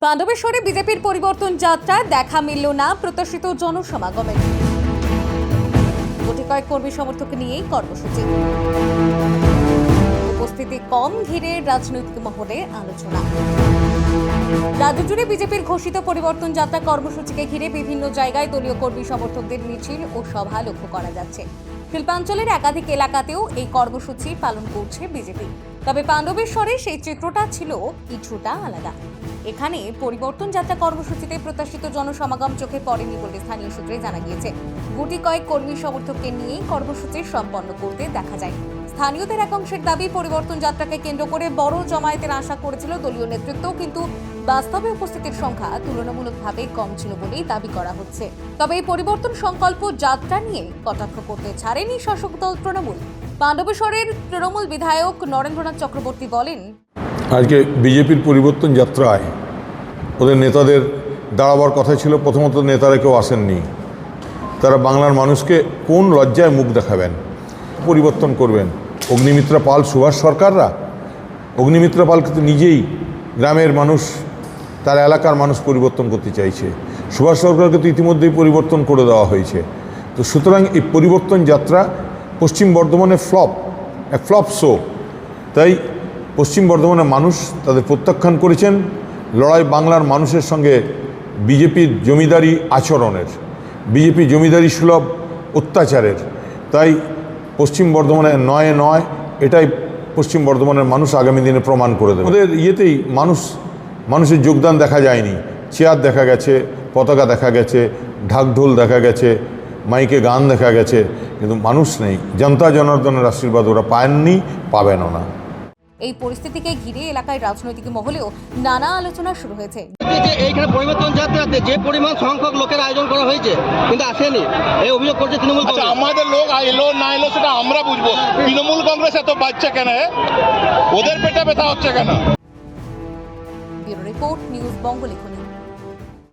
পাণ্ডবেশ্বরে বিজেপির পরিবর্তন যাত্রায় দেখা মিলল না প্রত্যাশিত জনসমাগমের। গুটি কয়েক কর্মী সমর্থক নিয়েই কর্মসূচি, উপস্থিতি কম ঘিরে রাজনৈতিক মহলে আলোচনা। রাজ্য জুড়ে বিজেপির ঘোষিত পরিবর্তন যাত্রা কর্মসূচিকে ঘিরে বিভিন্ন জায়গায় দলীয় কর্মী সমর্থকদের মিছিল ও সভা লক্ষ্য করা যাচ্ছে। শিল্পাঞ্চলের একাধিক এলাকাতেও এই কর্মসূচি পালন করছে বিজেপি। তবে পাণ্ডবেশ্বরে সেই চিত্রটা ছিল কিছুটা আলাদা। এখানে পরিবর্তন যাত্রা কর্মসূচিতে প্রত্যাশিত জনসমাগম চোখে পড়েনি বলে স্থানীয় সূত্রে জানা গিয়েছে। গুটি কয়েক কর্মী সমর্থককে নিয়েই কর্মসূচি সম্পন্ন করতে দেখা যায়। স্থানীয়দের একাংশের দাবি, পরিবর্তন যাত্রাকে কেন্দ্র করে বড় জমায়েতের আশা করেছিল দলীয় নেতৃত্ব, কিন্তু বাস্তবে উপস্থিতির সংখ্যা তুলনামূলকভাবে কম ছিল বলেই দাবি করা হচ্ছে। তবে এই পরিবর্তন সংকল্প যাত্রা নিয়ে কটাক্ষ করতে ছাড়েনি শাসক দল তৃণমূল। পাণ্ডবেশ্বরের তৃণমূল বিধায়ক নরেন্দ্রনাথ চক্রবর্তী বলেন, আজকে বিজেপির পরিবর্তন যাত্রায় ওদের নেতাদের দাঁড়াবার কথা ছিল। প্রথমত নেতারা কেউ আসেননি। তারা বাংলার মানুষকে কোন লজ্জায় মুখ দেখাবেন, পরিবর্তন করবেন? অগ্নিমিত্রা পাল, সুভাষ সরকাররা? অগ্নিমিত্রা পাল কিন্তু নিজেই গ্রামের মানুষ, তার এলাকার মানুষ পরিবর্তন করতে চাইছে। সুভাষ সরকারকে তো ইতিমধ্যেই পরিবর্তন করে দেওয়া হয়েছে। তো সুতরাং এই পরিবর্তন যাত্রা পশ্চিম বর্ধমানে এক ফ্লপ শো। তাই পশ্চিম বর্ধমানের মানুষ তাদের প্রত্যাখ্যান করেছেন। লড়াই বাংলার মানুষের সঙ্গে বিজেপির জমিদারি আচরণের, বিজেপি জমিদারি সুলভ অত্যাচারের। তাই পশ্চিম বর্ধমানে নয় এটাই পশ্চিম বর্ধমানের মানুষ আগামী দিনে প্রমাণ করে দেবে। ওদের ইয়েতেই মানুষের যোগদান দেখা যায়নি। চেয়ার দেখা গেছে, পতাকা দেখা গেছে, ঢাকঢোল দেখা গেছে, মাইকে গান দেখা গেছে, কিন্তু মানুষ নেই। জনতা জনার্দনের আশীর্বাদ ওরা পায়ননি, পাবেনও না। এই পরিস্থিতিকে ঘিরে এলাকায় রাজনৈতিক মহলেও নানা আলোচনা শুরু হয়েছে। এইখানে পরিবর্তন যাত্রাতে যে পরিমাণ সংখ্যক লোকের আয়োজন করা হয়েছে কিন্তু আসেনি, এই অভিযোগ করছে তৃণমূল। আমাদের লোক এলো না এলো সেটা আমরা বুঝবো। তৃণমূল কংগ্রেস এত বাচ্চা কেন? ওদের পেটে ব্যথা হচ্ছে কেন? ব্যুরো রিপোর্ট, নিউজ বঙ্গ লিখুন।